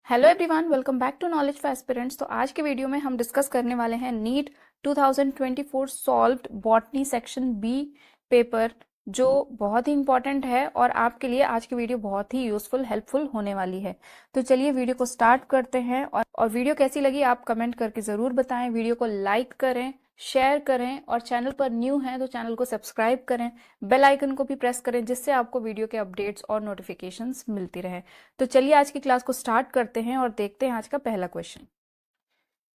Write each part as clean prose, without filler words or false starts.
Hello everyone, welcome back to knowledge for aspirants. तो आज के वीडियो में हम डिस्कस करने वाले हैं NEET 2024 solved botany section B paper, जो बहुत ही इंपॉर्टेंट है और आपके लिए आज की वीडियो बहुत ही यूजफुल हेल्पफुल होने वाली है। तो चलिए वीडियो को स्टार्ट करते हैं और वीडियो कैसी लगी आप कमेंट करके ज़रूर बताएं। वीडियो को लाइक करें, शेयर करें और चैनल पर न्यू हैं तो चैनल को सब्सक्राइब करें, बेल आइकन को भी प्रेस करें जिससे आपको वीडियो के अपडेट्स और नोटिफिकेशंस मिलती रहे। तो चलिए आज की क्लास को स्टार्ट करते हैं और देखते हैं आज का पहला क्वेश्चन।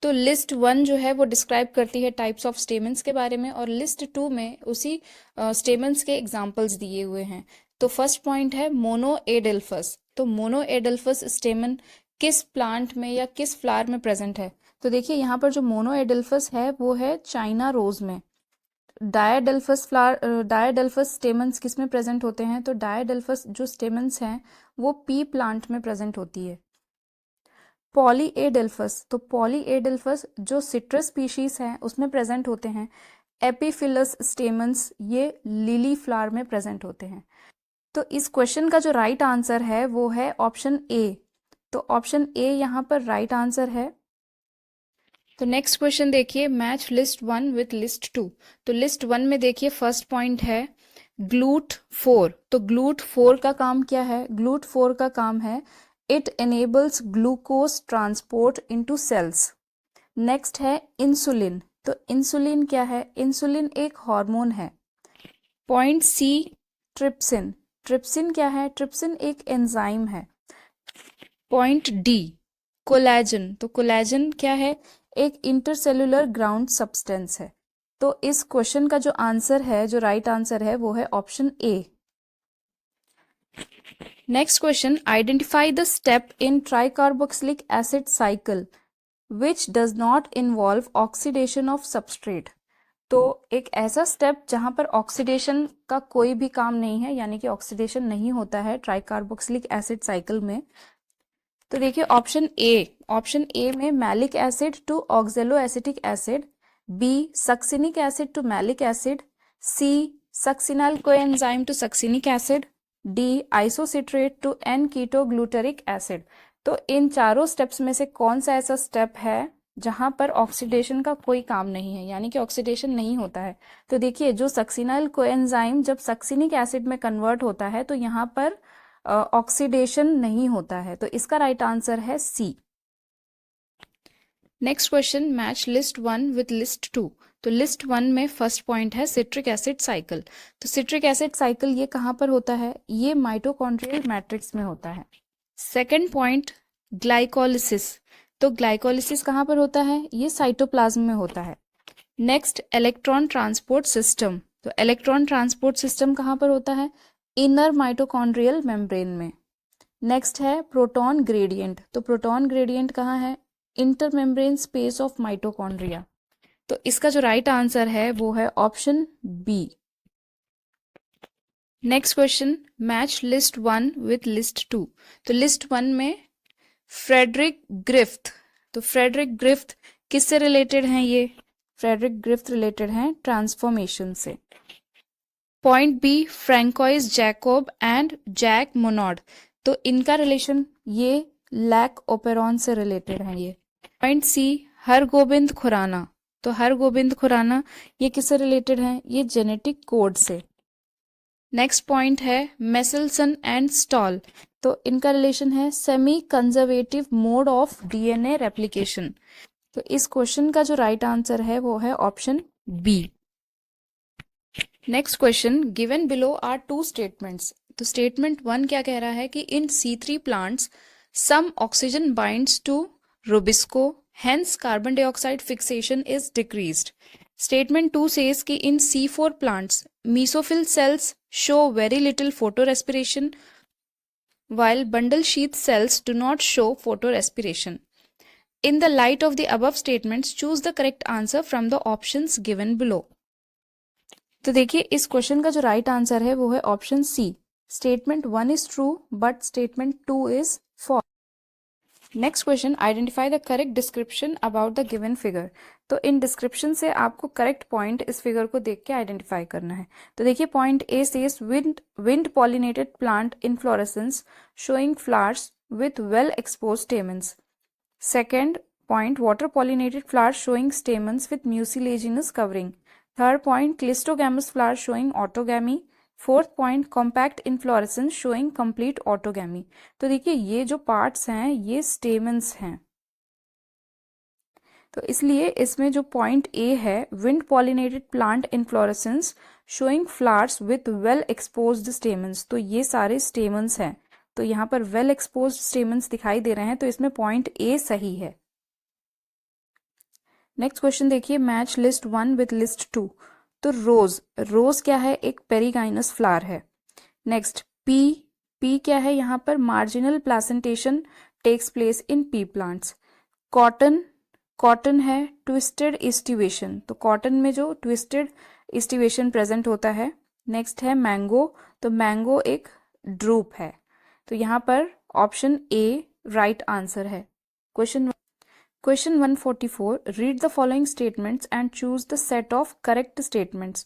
तो लिस्ट 1 जो है वो डिस्क्राइब करती है टाइप्स ऑफ स्टेमन्स के बारे में और लिस्ट 2 में उसी स्टेमन्स के एग्जांपल्स दिए हुए हैं। तो फर्स्ट पॉइंट है मोनोएडल्फस। तो मोनोएडल्फस स्टेमन किस प्लांट में या किस फ्लावर में प्रेजेंट है? तो देखिए यहाँ पर जो मोनोएडल्फस है वो है चाइना रोज में। डायाडल्फस स्टेमन्स किस में प्रेजेंट होते हैं? तो डायाडल्फस जो स्टेमन्स हैं वो पी प्लांट में प्रेजेंट होती है। पॉलीएडल्फस, तो पॉलीएडल्फस जो सिट्रस स्पीशीज हैं उसमें प्रेजेंट होते हैं। एपीफिलस स्टेमन्स ये लिली फ्लावर में प्रेजेंट होते हैं। तो इस क्वेश्चन का जो राइट आंसर है वो है ऑप्शन ए। तो ऑप्शन ए यहाँ पर राइट आंसर है। तो नेक्स्ट क्वेश्चन देखिए, मैच लिस्ट 1 विथ लिस्ट 2। तो लिस्ट 1 में देखिए फर्स्ट पॉइंट है ग्लूट 4। तो ग्लूट 4 का काम क्या है? ग्लूट 4 का काम है it enables glucose transport into cells. Next है इंसुलिन। तो इंसुलिन क्या है? इंसुलिन एक हार्मोन है। पॉइंट सी ट्रिप्सिन। ट्रिप्सिन क्या है? ट्रिप्सिन एक एंजाइम है। Point D collagen. तो कोलेजन क्या है? एक इंटरसेलुलर ग्राउंड सब्सटेंस है। तो इस क्वेश्चन का जो आंसर है, जो राइट आंसर है वो है option A. Next question, identify the step in tricarboxylic acid cycle which does not involve oxidation of substrate. तो एक ऐसा स्टेप जहां पर ऑक्सीडेशन का कोई भी काम नहीं है, यानी कि ऑक्सीडेशन नहीं होता है ट्राइकार्बोक्सिलिक एसिड साइकिल में। तो देखिए ऑप्शन ए में malic acid to oxaloacetic acid, B succinic acid to malic acid, C succinyl coenzyme to succinic acid, D isocitrate to an ketoglutaric acid. तो इन चारों स्टेप्स में से कौन सा ऐसा स्टेप है जहां पर ऑक्सीडेशन का कोई काम नहीं है, यानी कि ऑक्सीडेशन नहीं होता है? तो देखिए जो सक्सिनाल कोएंजाइम जब सक्सिनिक एसिड में कन्वर्ट होता है तो यहाँ पर ऑक्सीडेशन नहीं होता है। तो इसका राइट आंसर है C. Next question, match list 1 with list 2। तो लिस्ट 1 में फर्स्ट पॉइंट है सिट्रिक एसिड साइकिल। तो सिट्रिक एसिड साइकिल ये कहाँ पर होता है? ये माइटोकॉन्ड्रियल मैट्रिक्स में होता है। Second point glycolysis. तो ग्लाइकोलिसिस कहाँ पर होता है? ये साइटोप्लाज्म में होता है। Next electron transport system. तो इलेक्ट्रॉन ट्रांसपोर्ट सिस्टम कहाँ पर होता है? इनर माइटोकॉन्ड्रियल मेम्ब्रेन में। नेक्स्ट है प्रोटॉन ग्रेडियंट। तो प्रोटॉन ग्रेडियंट कहाँ है? Inter membrane space of mitochondria. तो इसका जो राइट आंसर है वो है option B. Next question, match list 1 with list 2। तो लिस्ट 1 में फ्रेडरिक ग्रिफ्थ। तो फ्रेडरिक ग्रिफ्थ किससे रिलेटेड हैं? ये फ्रेडरिक ग्रिफ्थ रिलेटेड हैं ट्रांसफॉर्मेशन से। Point B Francois Jacob and Jacques Monod. तो इनका रिलेशन ये लैक ओपेरॉन से रिलेटेड है। ये पॉइंट सी हरगोबिंद खुराना। तो हरगोबिंद खुराना ये किससे रिलेटेड है? ये जेनेटिक कोड से। नेक्स्ट पॉइंट है मेसलसन एंड स्टॉल। तो इनका रिलेशन है semi conservative mode of DNA replication. तो इस क्वेश्चन का जो राइट आंसर है वो है option B. Next question, given below are two statements. तो स्टेटमेंट 1 क्या कह रहा है कि in C3 plants some oxygen binds to RuBisCO, hence carbon dioxide fixation is decreased. Statement 2 says कि in C4 plants mesophil cells show very little photorespiration while bundle sheath cells do not show photorespiration. In the light of the above statements, choose the correct answer from the options given below. तो देखिए इस question का जो right answer है वो है option C. Statement 1 is true but statement 2 is false. Next question, identify the correct description about the given figure. तो इन डिस्क्रिप्शन से आपको करेक्ट पॉइंट इस फिगर को देख के आइडेंटिफाई करना है। तो देखिए point A says wind pollinated plant inflorescence showing flowers with well exposed stamens. Second point, water pollinated flowers showing stamens with mucilaginous covering. Third point, clistogamous flowers showing autogamy. Fourth point, compact inflorescence showing complete autogamy. तो देखिए ये जो parts हैं ये stamens हैं, तो इसलिए इसमें जो पॉइंट ए है, wind pollinated plant inflorescence showing flowers with well exposed stamens, तो ये सारे स्टेमन्स हैं। तो यहाँ पर वेल एक्सपोज्ड स्टेमन्स दिखाई दे रहे हैं, तो इसमें पॉइंट ए सही है। नेक्स्ट क्वेश्चन देखिए, मैच लिस्ट 1 विथ लिस्ट 2। तो रोज क्या है, एक पेरिगाइनस फ्लावर है। नेक्स्ट पी क्या है, यहाँ पर marginal placentation takes place in pea plants. Cotton है ट्विस्टेड इस्टिवेशन, तो कॉटन में जो ट्विस्टेड इस्टिवेशन प्रेजेंट होता है। नेक्स्ट है मैंगो, तो मैंगो एक ड्रूप है, तो यहाँ पर ऑप्शन ए राइट आंसर है। Question 144, read the following statements and choose the set of correct statements.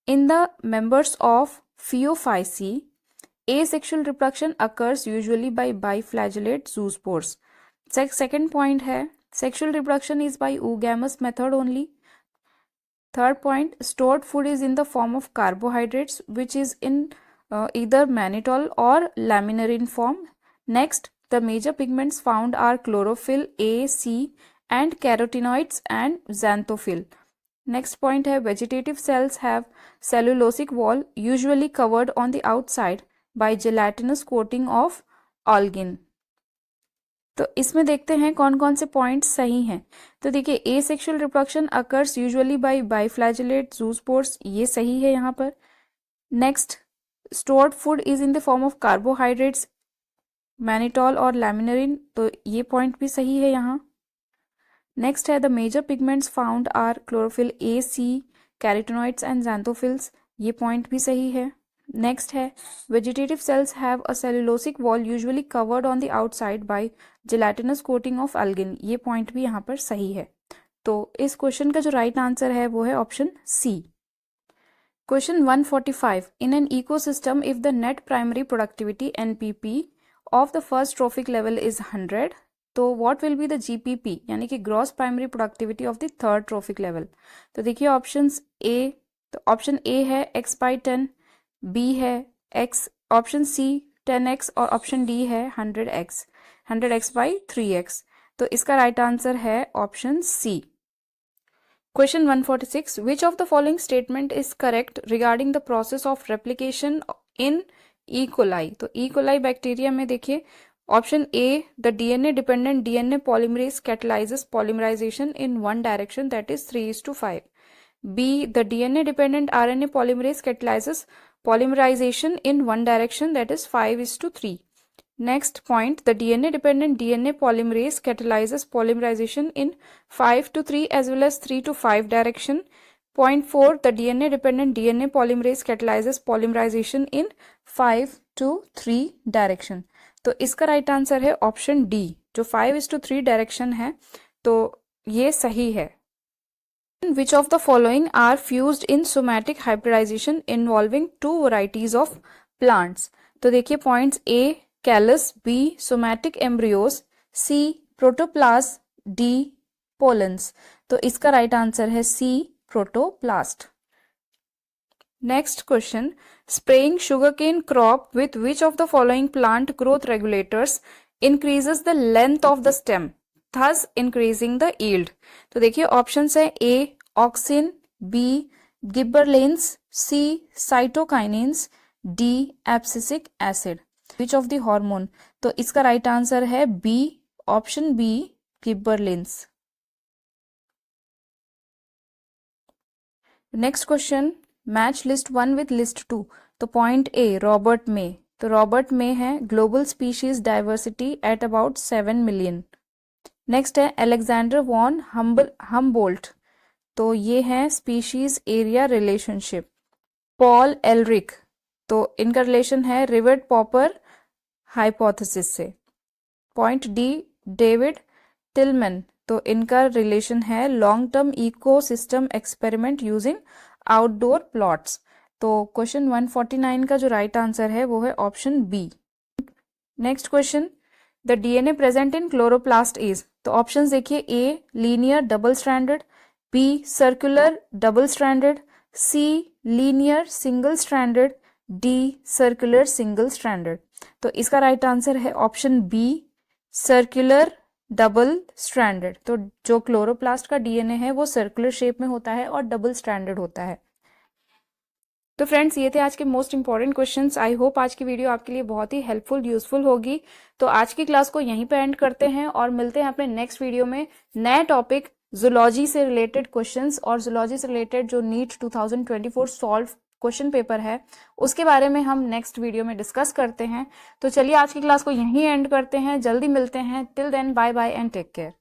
In the members of Phaeophyceae, asexual reproduction occurs usually by biflagellate zoospores. Second point है, sexual reproduction is by oogamous method only. Third point, stored food is in the form of carbohydrates which is in either mannitol or laminarin form. Next, the major pigments found are chlorophyll A, C and carotenoids and xanthophyll. Next point है, vegetative cells have cellulosic wall usually covered on the outside by gelatinous coating of algin. तो इसमें देखते हैं कौन कौन से points सही हैं। तो देखिए, asexual reproduction occurs usually by biflagellate zoospores, ये सही है यहाँ पर। Next, stored food is in the form of carbohydrates, mannitol और लैमिनरिन, तो ये पॉइंट भी सही है यहाँ। नेक्स्ट है, the major pigments found are chlorophyll A, C, carotenoids and xanthophyls, ये पॉइंट भी सही है। नेक्स्ट है, vegetative cells have a cellulosic wall usually covered on the outside by gelatinous coating of algin, ये पॉइंट भी यहाँ पर सही है। तो इस क्वेश्चन का जो राइट आंसर है वो है option C. Question 145, in an ecosystem if the net primary productivity NPP of the first trophic level is 100, तो what will be the GPP यानी कि gross primary productivity of the third trophic level. तो देखिए options A, तो option A है x/10, B है x, option C 10x और option D है 100x/3x, तो इसका राइट आंसर है option C. Question 146, which of the following statement is correct regarding the process of replication in E coli. तो E coli bacteria में देखिए option A, the DNA dependent DNA polymerase catalyses polymerization in one direction that is 3:5। B, the DNA dependent RNA polymerase catalyses polymerization in one direction that is 5:3. Next point, the DNA dependent DNA polymerase catalyzes polymerization in 5:3 as well as 3:5 direction. Point 4, the DNA dependent DNA polymerase catalyzes polymerization in 5:3 direction. तो इसका right answer है option D, जो 5:3 direction है, तो ये सही है। Which of the following are fused in somatic hybridization involving two varieties of plants? तो देखिए points A callus, B somatic embryos, C protoplast, D pollens, तो इसका राइट आंसर है C protoplast. Next question, spraying sugarcane crop with which of the following plant growth regulators increases the length of the stem thus increasing the yield। तो देखिए options है A auxin, B gibberellins, C cytokinins, D abscisic acid. Which of the hormone, तो इसका right answer है B, option B गिबरलिन्स। Next question, match list 1 with list 2। तो point A Robert में, तो Robert में है global species diversity at about 7 million. Next है Alexander von Humboldt, तो ये है species area relationship. Paul Ehrlich, तो इनका रिलेशन है रिवर्ट पॉपर हाइपोथेसिस से। पॉइंट डी डेविड टिलमैन, तो इनका रिलेशन है long term ecosystem experiment using outdoor plots. तो क्वेश्चन 149 का जो राइट आंसर है वो है option B. Next question, the DNA present in chloroplast is, तो ऑप्शंस देखिए, ए linear double stranded, B circular double stranded, C linear single stranded, D circular single stranded. तो इसका राइट आंसर है option B, circular double stranded. तो जो chloroplast का DNA है वो सर्कुलर शेप में होता है और डबल स्ट्रैंडेड होता है। तो फ्रेंड्स, ये थे आज के most important questions. I hope आज की वीडियो आपके लिए बहुत ही हेल्पफुल यूजफुल होगी। तो आज की क्लास को यहीं पे एंड करते हैं और मिलते हैं अपने नेक्स्ट वीडियो में नए टॉपिक जूलॉजी से रिलेटेड क्वेश्चंस और जूलॉजी से रिलेटेड जो नीट 2024 सॉल्व क्वेश्चन पेपर है उसके बारे में हम नेक्स्ट वीडियो में डिस्कस करते हैं। तो चलिए आज की क्लास को यहीं एंड करते हैं, जल्दी मिलते हैं। Till then bye bye and take care.